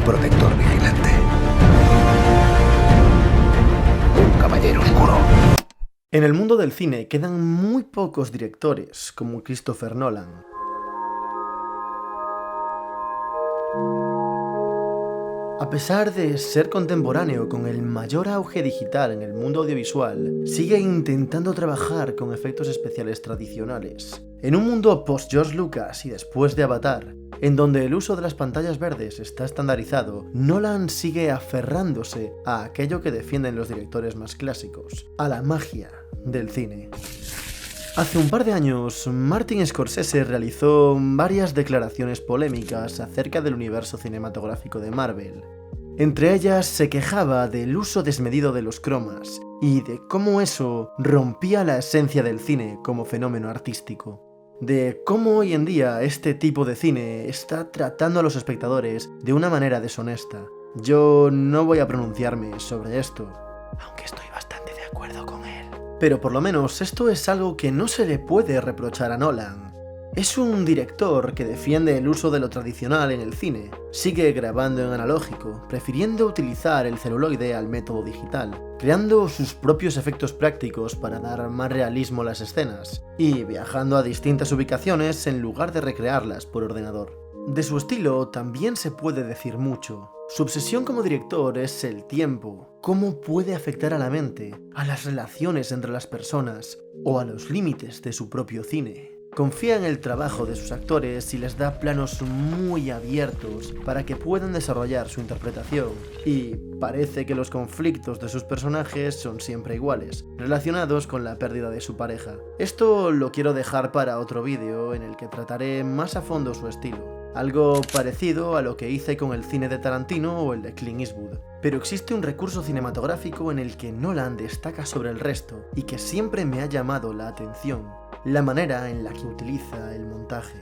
protector vigilante. Un caballero oscuro. En el mundo del cine quedan muy pocos directores como Christopher Nolan. A pesar de ser contemporáneo con el mayor auge digital en el mundo audiovisual, sigue intentando trabajar con efectos especiales tradicionales. En un mundo post-George Lucas y después de Avatar, en donde el uso de las pantallas verdes está estandarizado, Nolan sigue aferrándose a aquello que defienden los directores más clásicos, a la magia del cine. Hace un par de años, Martin Scorsese realizó varias declaraciones polémicas acerca del universo cinematográfico de Marvel. Entre ellas se quejaba del uso desmedido de los cromas y de cómo eso rompía la esencia del cine como fenómeno artístico. De cómo hoy en día este tipo de cine está tratando a los espectadores de una manera deshonesta. Yo no voy a pronunciarme sobre esto, aunque estoy bastante de acuerdo con él. Pero por lo menos esto es algo que no se le puede reprochar a Nolan. Es un director que defiende el uso de lo tradicional en el cine, sigue grabando en analógico, prefiriendo utilizar el celuloide al método digital, creando sus propios efectos prácticos para dar más realismo a las escenas, y viajando a distintas ubicaciones en lugar de recrearlas por ordenador. De su estilo también se puede decir mucho. Su obsesión como director es el tiempo, cómo puede afectar a la mente, a las relaciones entre las personas o a los límites de su propio cine. Confía en el trabajo de sus actores y les da planos muy abiertos para que puedan desarrollar su interpretación, y parece que los conflictos de sus personajes son siempre iguales, relacionados con la pérdida de su pareja. Esto lo quiero dejar para otro vídeo en el que trataré más a fondo su estilo. Algo parecido a lo que hice con el cine de Tarantino o el de Clint Eastwood. Pero existe un recurso cinematográfico en el que Nolan destaca sobre el resto y que siempre me ha llamado la atención: la manera en la que utiliza el montaje.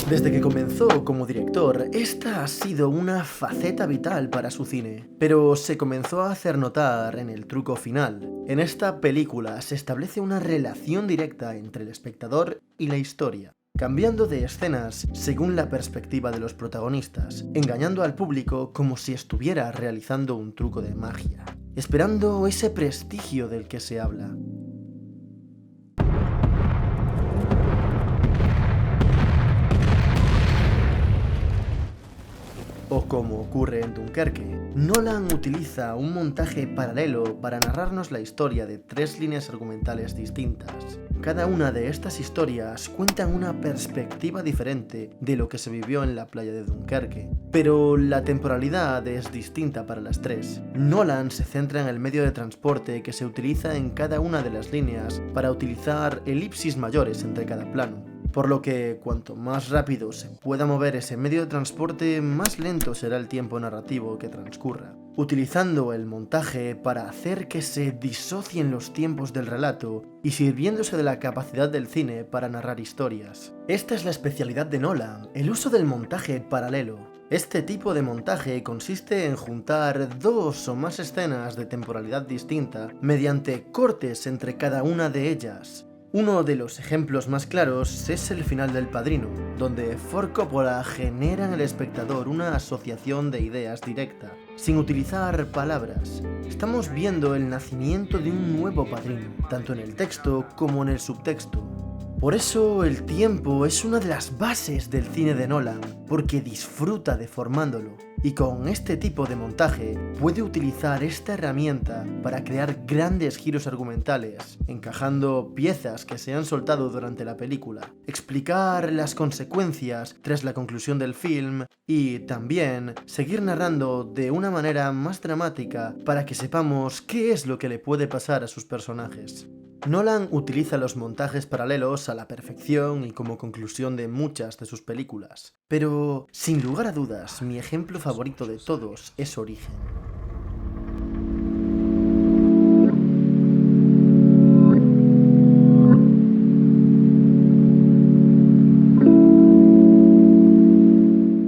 Desde que comenzó como director, esta ha sido una faceta vital para su cine, pero se comenzó a hacer notar en el truco final. En esta película se establece una relación directa entre el espectador y la historia, cambiando de escenas según la perspectiva de los protagonistas, engañando al público como si estuviera realizando un truco de magia, esperando ese prestigio del que se habla. O como ocurre en Dunkerque, Nolan utiliza un montaje paralelo para narrarnos la historia de 3 líneas argumentales distintas. Cada una de estas historias cuenta una perspectiva diferente de lo que se vivió en la playa de Dunkerque, pero la temporalidad es distinta para las 3. Nolan se centra en el medio de transporte que se utiliza en cada una de las líneas para utilizar elipsis mayores entre cada plano. Por lo que cuanto más rápido se pueda mover ese medio de transporte, más lento será el tiempo narrativo que transcurra, utilizando el montaje para hacer que se disocien los tiempos del relato y sirviéndose de la capacidad del cine para narrar historias. Esta es la especialidad de Nolan, el uso del montaje paralelo. Este tipo de montaje consiste en juntar 2 o más escenas de temporalidad distinta mediante cortes entre cada una de ellas. Uno de los ejemplos más claros es el final del Padrino, donde Ford Coppola genera en el espectador una asociación de ideas directa, sin utilizar palabras. Estamos viendo el nacimiento de un nuevo padrino, tanto en el texto como en el subtexto. Por eso el tiempo es una de las bases del cine de Nolan, porque disfruta deformándolo, y con este tipo de montaje puede utilizar esta herramienta para crear grandes giros argumentales, encajando piezas que se han soltado durante la película, explicar las consecuencias tras la conclusión del film y también seguir narrando de una manera más dramática para que sepamos qué es lo que le puede pasar a sus personajes. Nolan utiliza los montajes paralelos a la perfección y como conclusión de muchas de sus películas, pero sin lugar a dudas mi ejemplo favorito de todos es Origen.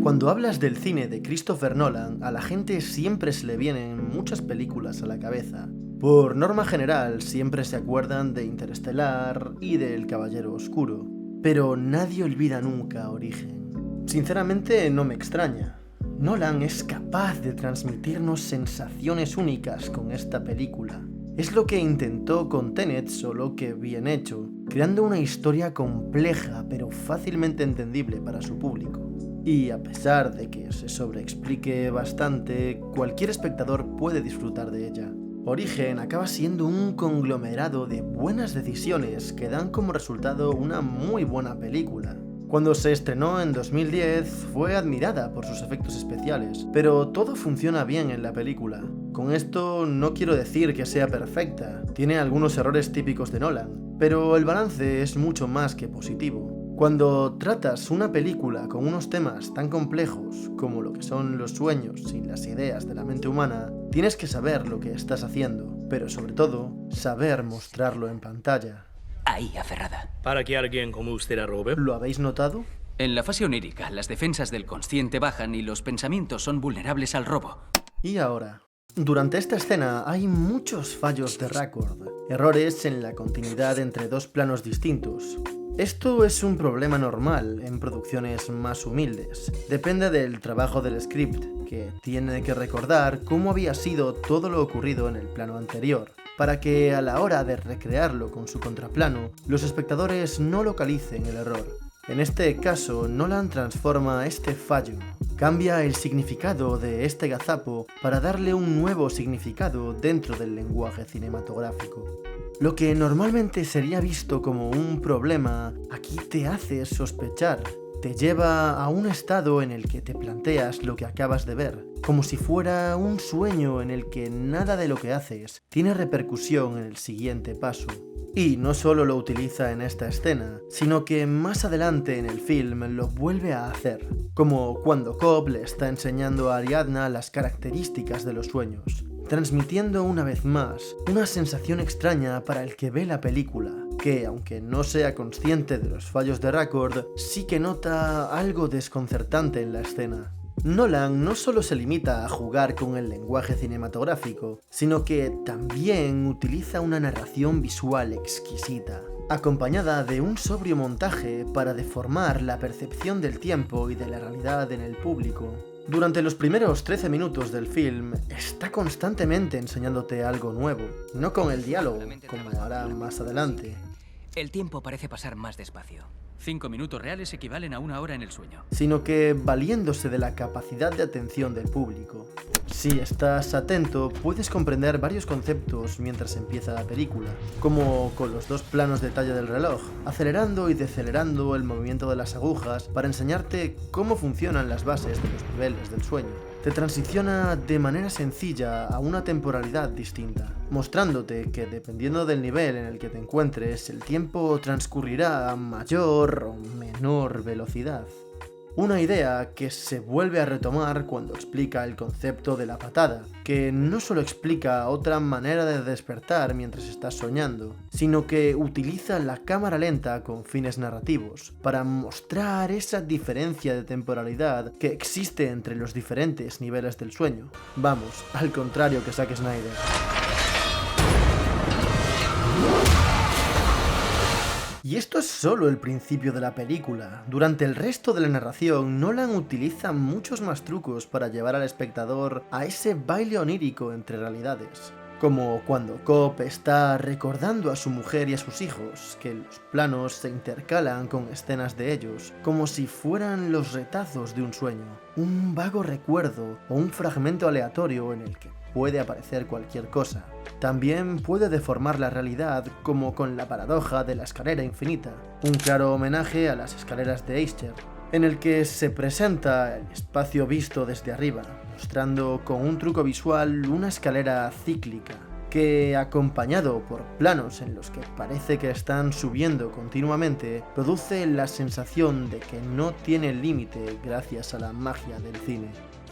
Cuando hablas del cine de Christopher Nolan, a la gente siempre se le vienen muchas películas a la cabeza. Por norma general, siempre se acuerdan de Interestelar y de El Caballero Oscuro, pero nadie olvida nunca Origen. Sinceramente no me extraña. Nolan es capaz de transmitirnos sensaciones únicas con esta película. Es lo que intentó con Tenet, solo que bien hecho, creando una historia compleja pero fácilmente entendible para su público. Y a pesar de que se sobreexplique bastante, cualquier espectador puede disfrutar de ella. Origen acaba siendo un conglomerado de buenas decisiones que dan como resultado una muy buena película. Cuando se estrenó en 2010 fue admirada por sus efectos especiales, pero todo funciona bien en la película. Con esto no quiero decir que sea perfecta, tiene algunos errores típicos de Nolan, pero el balance es mucho más que positivo. Cuando tratas una película con unos temas tan complejos como lo que son los sueños y las ideas de la mente humana, tienes que saber lo que estás haciendo, pero sobre todo, saber mostrarlo en pantalla. Ahí, aferrada. Para que alguien como usted arrobe. ¿Lo habéis notado? En la fase onírica, las defensas del consciente bajan y los pensamientos son vulnerables al robo. Y ahora, durante esta escena hay muchos fallos de Racord, errores en la continuidad entre dos planos distintos. Esto es un problema normal en producciones más humildes. Depende del trabajo del script, que tiene que recordar cómo había sido todo lo ocurrido en el plano anterior, para que a la hora de recrearlo con su contraplano, los espectadores no localicen el error. En este caso, Nolan transforma este fallo, cambia el significado de este gazapo para darle un nuevo significado dentro del lenguaje cinematográfico. Lo que normalmente sería visto como un problema, aquí te hace sospechar. Te lleva a un estado en el que te planteas lo que acabas de ver, como si fuera un sueño en el que nada de lo que haces tiene repercusión en el siguiente paso. Y no solo lo utiliza en esta escena, sino que más adelante en el film lo vuelve a hacer, como cuando Cobb le está enseñando a Ariadna las características de los sueños, transmitiendo una vez más una sensación extraña para el que ve la película, que aunque no sea consciente de los fallos de Racord, sí que nota algo desconcertante en la escena. Nolan no solo se limita a jugar con el lenguaje cinematográfico, sino que también utiliza una narración visual exquisita, acompañada de un sobrio montaje para deformar la percepción del tiempo y de la realidad en el público. Durante los primeros 13 minutos del film, está constantemente enseñándote algo nuevo, no con el diálogo, como hará más adelante. El tiempo parece pasar más despacio. 5 minutos reales equivalen a 1 hora en el sueño. Sino que valiéndose de la capacidad de atención del público. Si estás atento, puedes comprender varios conceptos mientras empieza la película, como con los dos planos de talla del reloj, acelerando y decelerando el movimiento de las agujas para enseñarte cómo funcionan las bases de los niveles del sueño. Te transiciona de manera sencilla a una temporalidad distinta, mostrándote que dependiendo del nivel en el que te encuentres, el tiempo transcurrirá a mayor o menor velocidad. Una idea que se vuelve a retomar cuando explica el concepto de la patada, que no solo explica otra manera de despertar mientras estás soñando, sino que utiliza la cámara lenta con fines narrativos, para mostrar esa diferencia de temporalidad que existe entre los diferentes niveles del sueño. Vamos, al contrario que Zack Snyder. Y esto es solo el principio de la película. Durante el resto de la narración, Nolan utiliza muchos más trucos para llevar al espectador a ese baile onírico entre realidades. Como cuando Cobb está recordando a su mujer y a sus hijos, que los planos se intercalan con escenas de ellos, como si fueran los retazos de un sueño, un vago recuerdo o un fragmento aleatorio en el que puede aparecer cualquier cosa. También puede deformar la realidad, como con la paradoja de la escalera infinita, un claro homenaje a las escaleras de Escher, en el que se presenta el espacio visto desde arriba, mostrando con un truco visual una escalera cíclica, que acompañado por planos en los que parece que están subiendo continuamente, produce la sensación de que no tiene límite gracias a la magia del cine.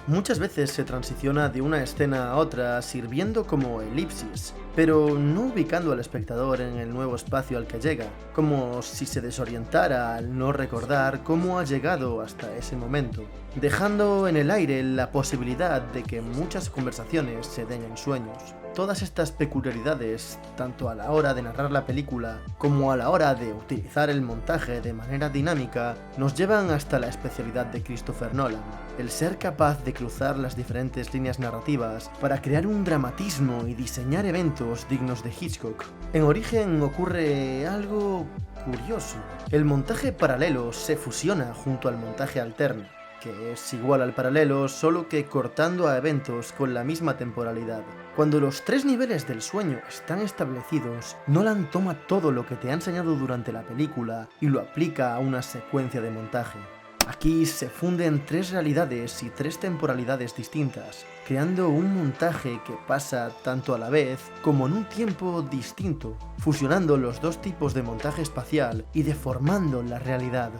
Muchas veces se transiciona de una escena a otra sirviendo como elipsis, pero no ubicando al espectador en el nuevo espacio al que llega, como si se desorientara al no recordar cómo ha llegado hasta ese momento, dejando en el aire la posibilidad de que muchas conversaciones se den en sueños. todas estas peculiaridades, tanto a la hora de narrar la película como a la hora de utilizar el montaje de manera dinámica, nos llevan hasta la especialidad de Christopher Nolan, el ser capaz de cruzar las diferentes líneas narrativas para crear un dramatismo y diseñar eventos dignos de Hitchcock. En Origen ocurre algo curioso. El montaje paralelo se fusiona junto al montaje alterno, que es igual al paralelo, solo que cortando a eventos con la misma temporalidad. Cuando los 3 niveles del sueño están establecidos, Nolan toma todo lo que te ha enseñado durante la película y lo aplica a una secuencia de montaje. Aquí se funden 3 realidades y 3 temporalidades distintas, creando un montaje que pasa tanto a la vez como en un tiempo distinto, fusionando los 2 tipos de montaje espacial y deformando la realidad.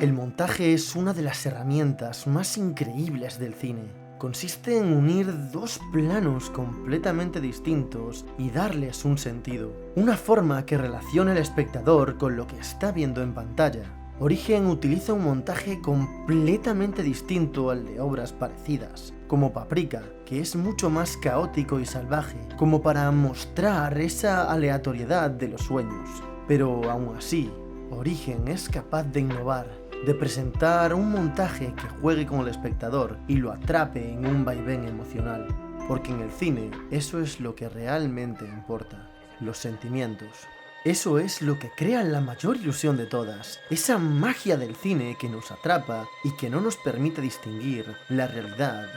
El montaje es una de las herramientas más increíbles del cine. Consiste en unir 2 planos completamente distintos y darles un sentido. Una forma que relacione al espectador con lo que está viendo en pantalla. Origen utiliza un montaje completamente distinto al de obras parecidas, como Paprika, que es mucho más caótico y salvaje, como para mostrar esa aleatoriedad de los sueños. Pero aún así, Origen es capaz de innovar, de presentar un montaje que juegue con el espectador y lo atrape en un vaivén emocional, porque en el cine eso es lo que realmente importa, los sentimientos. Eso es lo que crea la mayor ilusión de todas, esa magia del cine que nos atrapa y que no nos permite distinguir la realidad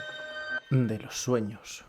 de los sueños.